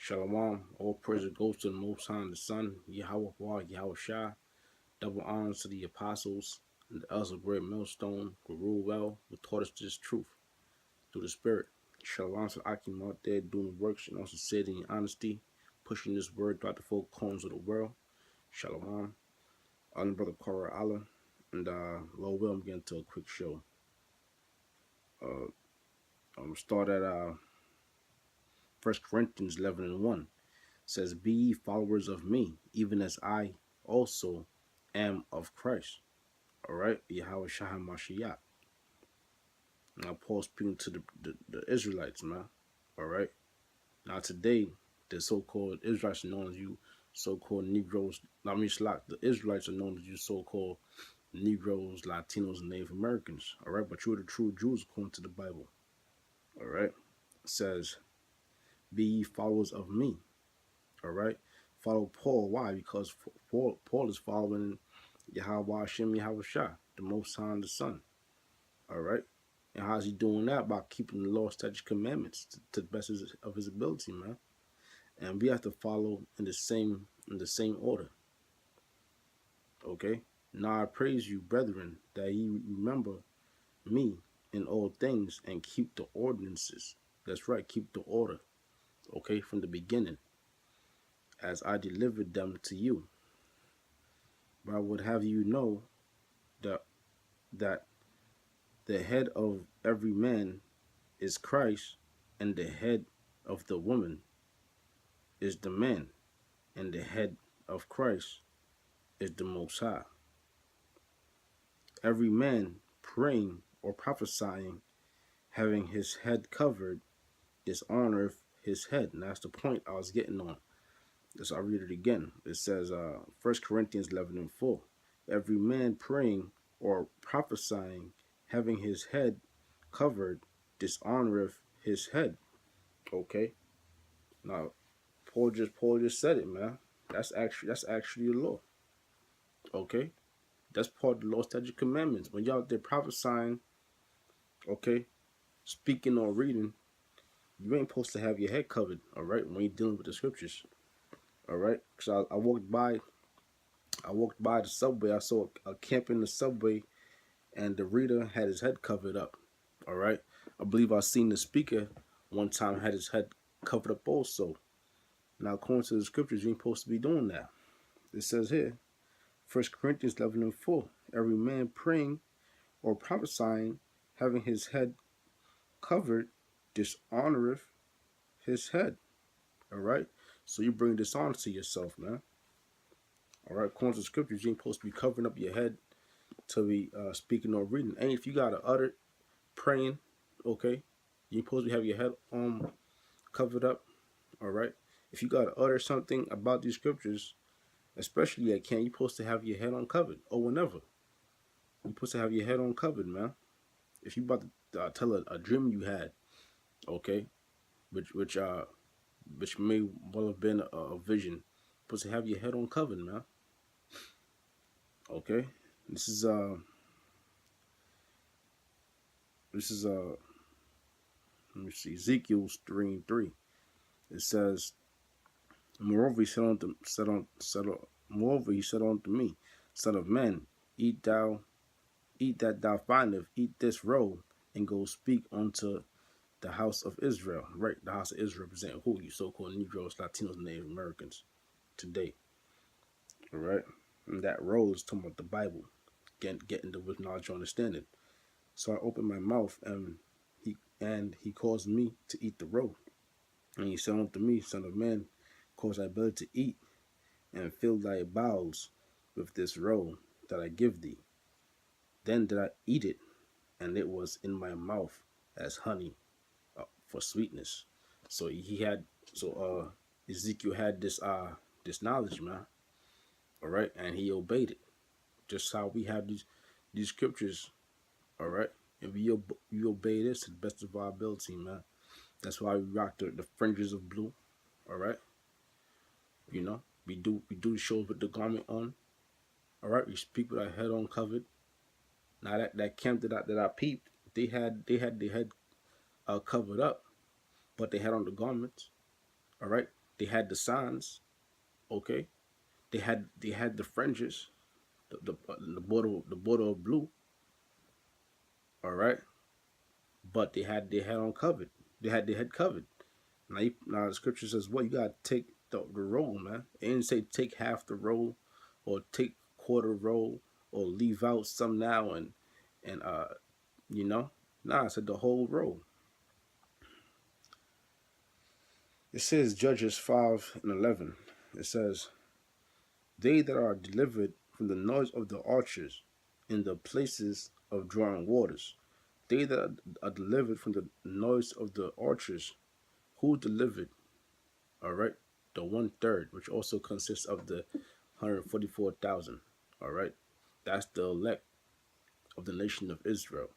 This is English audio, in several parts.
Shalom. All praise goes to the Most High and the Son, Yahweh Yahweh Shai. Double honors to the apostles and the elders of great millstone who rule well, who taught us this truth through the Spirit. Shalom to Akim out there doing works and also sincerity and honesty, pushing this word throughout the four corners of the world. Shalom. I'm the brother Korah Allah, and Lord will, I'm getting to a quick show. I'm going to start at 1 Corinthians 11 and 1. Says, be ye followers of me, even as I also am of Christ. All right, Yahweh Shah Mashiach. Now, Paul speaking to the Israelites, man. All right. Now, today, the so-called Israelites are known as you so-called Negroes. I mean, the Israelites are known as you so-called Negroes, Latinos, and Native Americans. All right, but you're the true Jews according to the Bible. All right. It says, be ye followers of me. All right. Follow Paul. Why? Because Paul is following Yahweh Hashem Yahweh Shah, the Most High and the Son. All right. And how's he doing that? By keeping the law, statutes, commandments to the best of his ability, man. And we have to follow in the same order. Okay. Now I praise you, brethren, that ye remember me in all things and keep the ordinances. That's right. Keep the order. Okay. From the beginning, as I delivered them to you. But I would have you know that the head of every man is Christ, and the head of the woman is the man, and the head of Christ is the Most High. Every man praying or prophesying, having his head covered, dishonoreth his head. And that's the point I was getting on. So I'll read it again. It says, 1 Corinthians 11 and 4. Every man praying or prophesying, having his head covered, dishonoreth his head. Okay. Now, Paul just said it, man. That's actually the law. Okay. That's part of the law, statutes, commandments. When y'all out there prophesying, okay, speaking or reading, you ain't supposed to have your head covered. All right. When you're dealing with the scriptures. All right. Because I walked by the subway. I saw a camp in the subway, and the reader had his head covered up. All right. I believe I seen the speaker one time had his head covered up also. Now, according to the scriptures, you ain't supposed to be doing that. It says here, 1 Corinthians 11 and 4, every man praying or prophesying, having his head covered, dishonoreth his head. All right. So you bring dishonor to yourself, man. All right. According to the scriptures, you ain't supposed to be covering up your head to be speaking or reading. And if you got to utter praying, okay, you ain't supposed to have your head covered up. All right. If you got to utter something about these scriptures, especially at camp, you're supposed to have your head uncovered, or whenever. You're supposed to have your head uncovered, man. If you about to tell a dream you had, okay, which may well have been a vision, you're supposed to have your head uncovered, man. Okay, this is let me see, Ezekiel 3:3. It says, moreover he said unto me, son of man, eat that thou findest, eat this roll, and go speak unto the house of Israel. Right, the house of Israel represent who? You so-called Negroes, Latinos, and Native Americans today. All right, and that roll is talking about the Bible, getting the with knowledge and understanding. So I opened my mouth, and he caused me to eat the roll. And he said unto me, son of man, cause thy belly to eat, and fill thy bowels with this roll that I give thee. Then did I eat it, and it was in my mouth as honey for sweetness. So Ezekiel had this knowledge, man. All right, and he obeyed it. Just how we have these scriptures. All right, and we obey this to the best of our ability, man. That's why we rock the fringes of blue. All right, you know, we do the shows with the garment on. All right, we speak with our head uncovered. Now that camp that I peeped, they had their head covered up, but they had on the garments. All right, They had the signs. Okay, they had the fringes, the border of blue. All right, but they had on covered. They had covered. Now the scripture says, "What you gotta take the roll, man." It didn't say take half the roll, or take quarter roll, or leave out some now and you know. Nah, it said the whole roll. It says Judges 5:11. It says, "They that are delivered from the noise of the archers in the places of drawing waters." They that are delivered from the noise of the archers. Who delivered? All right, the 1/3, which also consists of the 144,000. All right, that's the elect of the nation of Israel.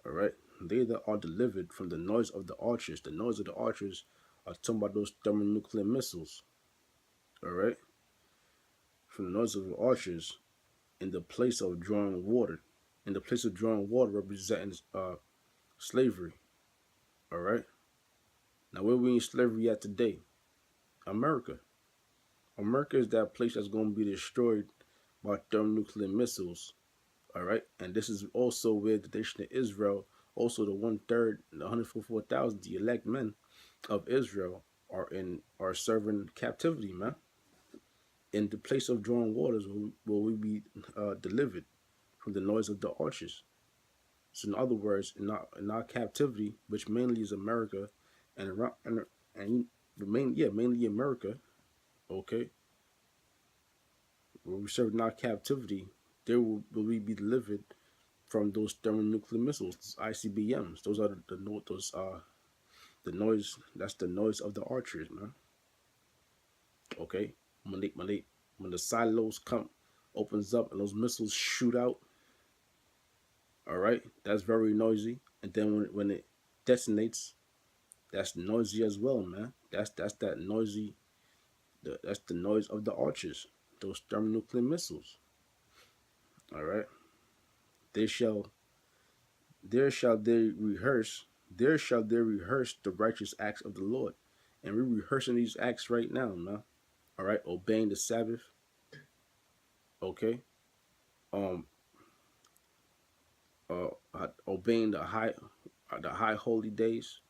All right, they that are delivered from the noise of the archers. The noise of the archers are talking about those thermonuclear missiles. All right, from the noise of the archers in the place of drawing water. In the place of drawing water representing slavery. All right, now where we in slavery at today? America. America is that place that's going to be destroyed by thermonuclear missiles. All right, and this is also where the nation of Israel, also the 1/3, the 144,000, the elect men of Israel are serving captivity, man. In the place of drawing waters, will we be delivered from the noise of the archers? So, in other words, in our captivity, which mainly is America, and around and mainly America. Okay, when we serve in our captivity, there will we be delivered from those thermonuclear missiles, ICBMs. Those are the noise. That's the noise of the archers, man. Okay, when the silos come opens up and those missiles shoot out. All right, that's very noisy. And then when it detonates, that's noisy as well, man. That's that noisy. That's the noise of the archers. Those thermonuclear missiles. All right, they shall there shall they rehearse. There shall they rehearse the righteous acts of the Lord. And we're rehearsing these acts right now, man. All right, obeying the Sabbath. Okay, um, obeying the high holy days.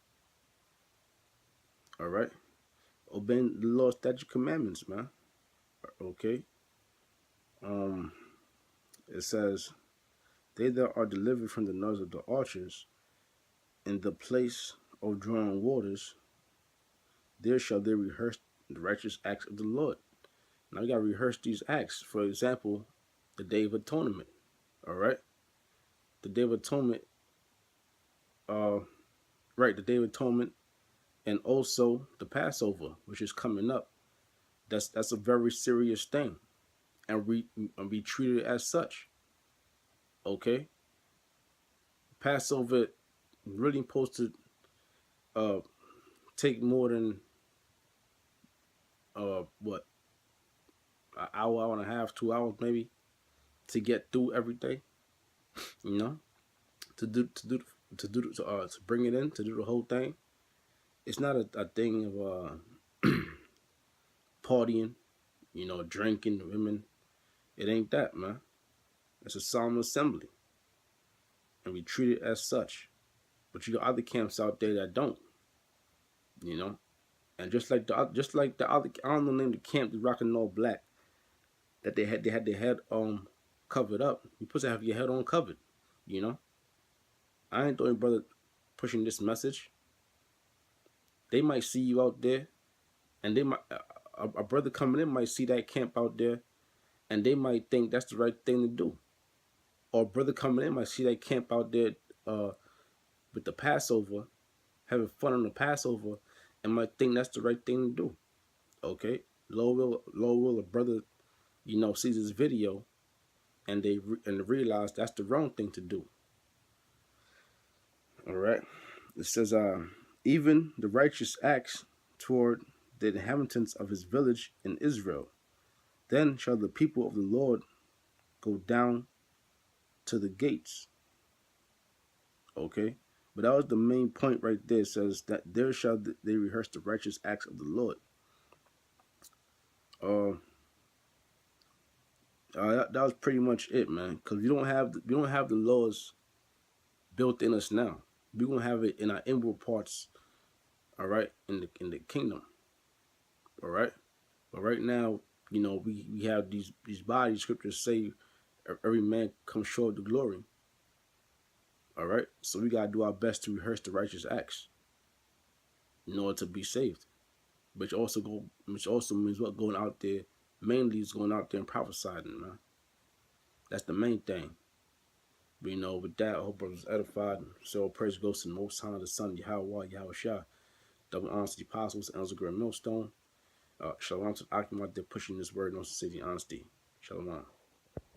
All right, obeying the Lord's statute commandments, man. Okay, um, it says they that are delivered from the noise of the archers in the place of drawing waters. There shall they rehearse the righteous acts of the Lord. Now you gotta rehearse these acts. For example, the Day of Atonement. All right, the Day of Atonement. Uh, right, the Day of Atonement, and also the Passover, which is coming up. That's a very serious thing, and we treat it as such. Okay, Passover really supposed to uh take more than what, an hour and a half, 2 hours maybe to get through everything. You know, to do to do to bring it in to do the whole thing. It's not a thing of partying, drinking, women. It ain't that, man. It's a solemn assembly, and we treat it as such. But you got other camps out there that don't, you know. And just like the other, I don't know the name of the camp, the rocking all black, that they had their head covered up. You supposed to have your head on covered, you know. I ain't the only brother pushing this message. They might see you out there, and they might a brother coming in might see that camp out there, and they might think that's the right thing to do. Or a brother coming in might see that camp out there uh, with the Passover, having fun on the Passover, and might think that's the right thing to do. Okay, low will a brother, sees this video, and they realize that's the wrong thing to do. All right, it says, even the righteous acts toward the inhabitants of his village in Israel. Then shall the people of the Lord go down to the gates. Okay, but that was the main point right there. It says that there shall they rehearse the righteous acts of the Lord. Uh, that was pretty much it, man. Because we don't have the laws built in us now. We gonna have it in our inward parts. All right, in the kingdom. All right, but right now, we have these bodies. Scriptures say every man comes short of the glory. All right, so we gotta do our best to rehearse the righteous acts in order to be saved. Which also means what going out there. Mainly is going out there and prophesying, man. That's the main thing. But, with that, I hope I was edified. So praise goes to the Most High, the Son, Yahweh, Yahweh Shah. Double honesty apostles, Elzegir Millstone. Shalom to the Akim out there pushing this word on city honesty. Shalom.